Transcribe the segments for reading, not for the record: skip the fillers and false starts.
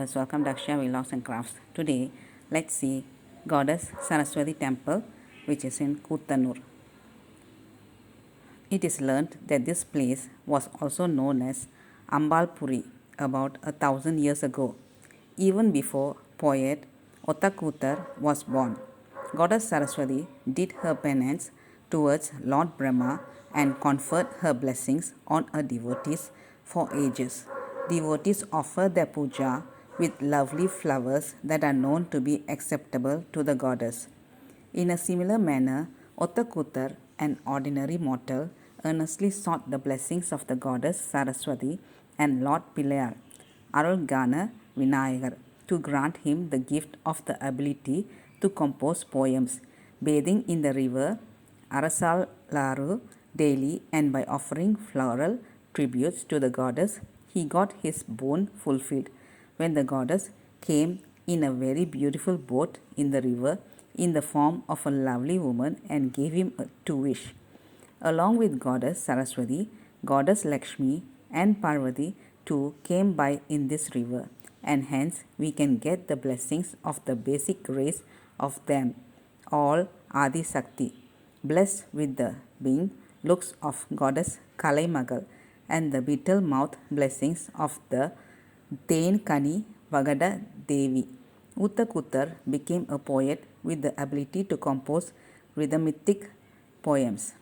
viewers, welcome to Akshaya Vlogs and Crafts. Today, let's see Goddess Saraswati Temple, which is in Kuttanur. It is learned that this place was also known as Ambalpuri about 1,000 years ago, even before poet Ottakuttar was born. Goddess Saraswati did her penance towards Lord Brahma and conferred her blessings on her devotees for ages. Devotees offer their puja with lovely flowers that are known to be acceptable to the goddess. In a similar manner, Ottakuttar, an ordinary mortal, earnestly sought the blessings of the goddess Saraswati and Lord Pillayar, Arulgana Vinayagar, to grant him the gift of the ability to compose poems, bathing in the river Arasalaru daily and by offering floral tributes to the goddess, he got his boon fulfilled when the goddess came in a very beautiful boat in the river in the form of a lovely woman and gave him two wish. Along with goddess Saraswati, goddess Lakshmi and Parvati too came by in this river, and hence we can get the blessings of the basic race of them, all Adi Sakti, blessed with the being looks of goddess Kalaimagal and the beetle mouth blessings of the Thenkani Vagada Devi. Ottakuttar became a poet with the ability to compose rhythmic poems.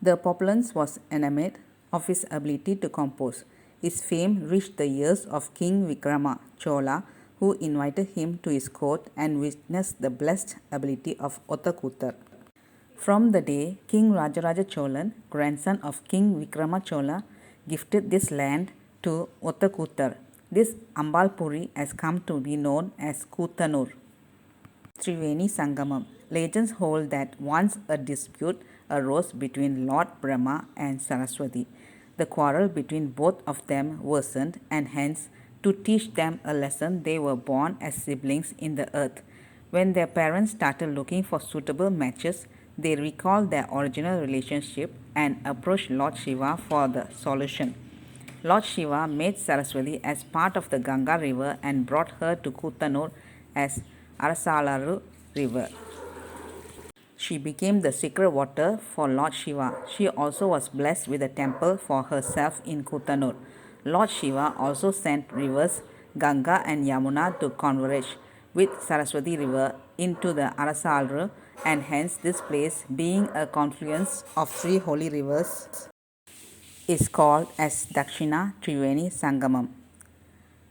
The populace was enamored of his ability to compose. His fame reached the ears of King Vikrama Chola, who invited him to his court and witnessed the blessed ability of Ottakuttar. From the day King Rajaraja Cholan, grandson of King Vikrama Chola, gifted this land to Ottakuttar, this Ambalpuri has come to be known as Kuttanur. Triveni Sangamam. Legends hold that once a dispute arose between Lord Brahma and Saraswati. The quarrel between both of them worsened, and hence, to teach them a lesson, they were born as siblings in the earth. When their parents started looking for suitable matches, they recalled their original relationship and approached Lord Shiva for the solution. Lord Shiva made Saraswati as part of the Ganga river and brought her to Kuttanur as Arasalaru river. She became the sacred water for Lord Shiva. She also was blessed with a temple for herself in Kuttanur. Lord Shiva also sent rivers Ganga and Yamuna to converge with Saraswati river into the Arasalaru, and hence this place, being a confluence of three holy rivers, is called as Dakshina Triveni Sangamam.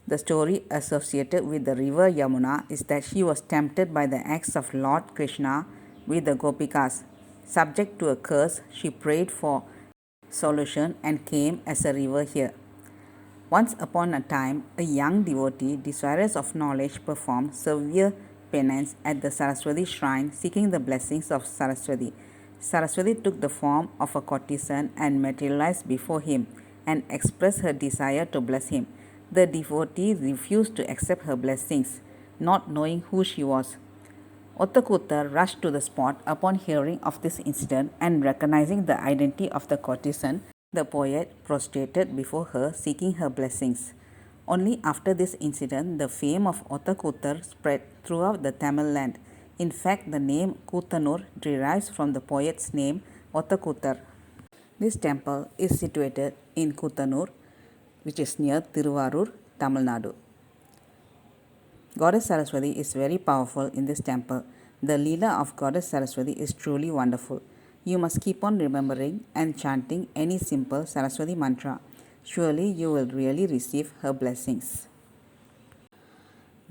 The story associated with the river Yamuna is that she was tempted by the acts of Lord Krishna with the Gopikas. Subject to a curse, she prayed for solution and came as a river here. Once upon a time, a young devotee, desirous of knowledge, performed severe penance at the Saraswati shrine, seeking the blessings of Saraswati. Saraswati took the form of a courtesan and materialized before him and expressed her desire to bless him. The devotee refused to accept her blessings, not knowing who she was. Ottakuttar rushed to the spot upon hearing of this incident, and recognizing the identity of the courtesan, the poet prostrated before her, seeking her blessings. Only after this incident, the fame of Ottakuttar spread throughout the Tamil land. In fact, the name Kuttanur derives from the poet's name Ottakuttar. This temple is situated in Kuttanur, which is near Tiruvarur, Tamil Nadu. Goddess Saraswati is very powerful in this temple. The Leela of Goddess Saraswati is truly wonderful. You must keep on remembering and chanting any simple Saraswati mantra. Surely you will really receive her blessings.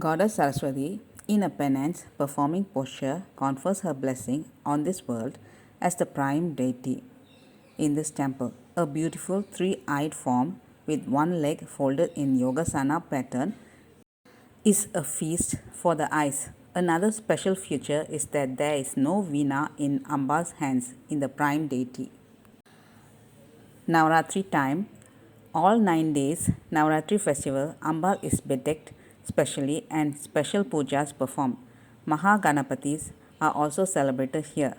Goddess Saraswati, in a penance performing posture, confers her blessing on this world as the prime deity. In this temple, a beautiful three-eyed form with one leg folded in Yogasana pattern is a feast for the eyes. Another special feature is that there is no veena in Amba's hands in the prime deity. Navaratri time, all 9 days Navaratri festival, Amba is bedecked specially and special pujas performed. Mahaganapatis are also celebrated here.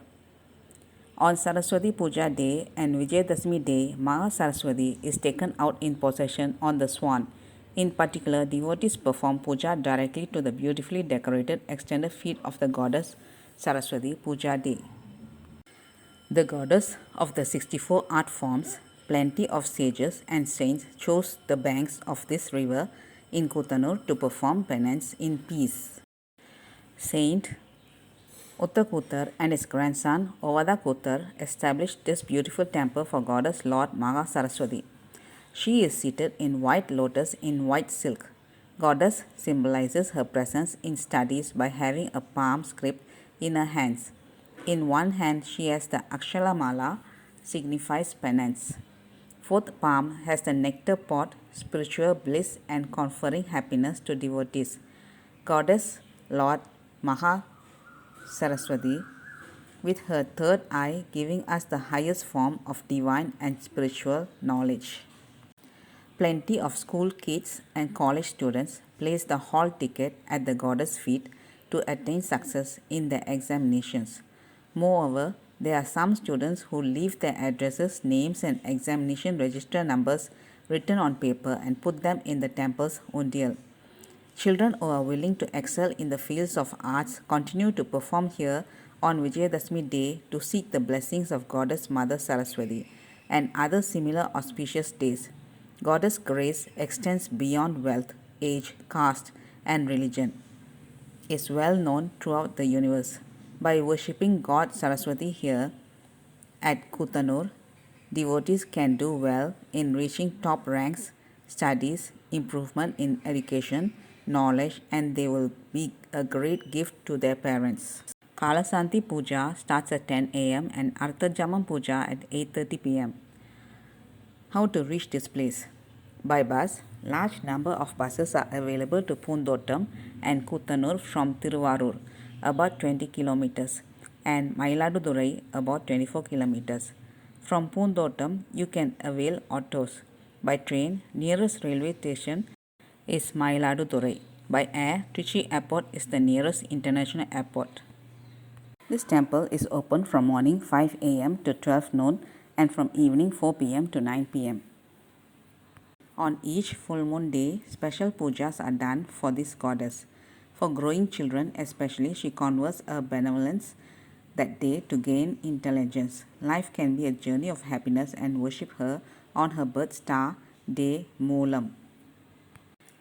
On Saraswati Puja day and Vijayadashmi day, Maha Saraswati is taken out in procession on the swan. In particular, devotees perform puja directly to the beautifully decorated extended feet of the goddess Saraswati Puja Day. The goddess of the 64 art forms, plenty of sages and saints chose the banks of this river in Kutanur to perform penance in peace. Saint Uttakutar and his grandson Ovadakutar established this beautiful temple for goddess Lord Maha Saraswati. She is seated in white lotus in white silk. Goddess symbolizes her presence in studies by having a palm script in her hands. In one hand she has the Akshala Mala, signifies penance. Fourth palm has the nectar pot, spiritual bliss and conferring happiness to devotees. Goddess Lord Maha Saraswati, with her third eye giving us the highest form of divine and spiritual knowledge. Plenty of school kids and college students place the hall ticket at the goddess' feet to attain success in their examinations. Moreover, there are some students who leave their addresses, names, and examination register numbers written on paper and put them in the temple's undial. Children who are willing to excel in the fields of arts continue to perform here on Vijayadashmi Day to seek the blessings of Goddess Mother Saraswati and other similar auspicious days. Goddess grace extends beyond wealth, age, caste, and religion. Is well known throughout the universe. By worshipping God Saraswati here at Kutanur, devotees can do well in reaching top ranks, studies, improvement in education, knowledge, and they will be a great gift to their parents. Kalasanti Puja starts at 10 am and Arthajamam Puja at 8:30 pm. How to reach this place? By bus. Large number of buses are available to Poondotam and Kutanur from Tiruvarur, about 20 kilometers, and Mayiladurai, about 24 kilometers. From Poondotam, you can avail autos. By train, nearest railway station is Mayiladurai. By air, Trichy Airport is the nearest international airport. This temple is open from morning 5 am to 12 noon and from evening 4 pm to 9 pm. On each full moon day, special pujas are done for this goddess. For growing children especially, she confers a benevolence that day to gain intelligence. Life can be a journey of happiness and worship her on her birth star day Moolam.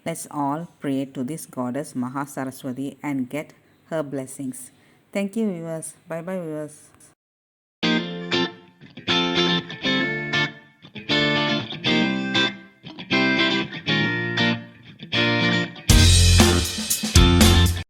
Let's all pray to this goddess Maha Saraswati and get her blessings. Thank you viewers. Bye bye viewers.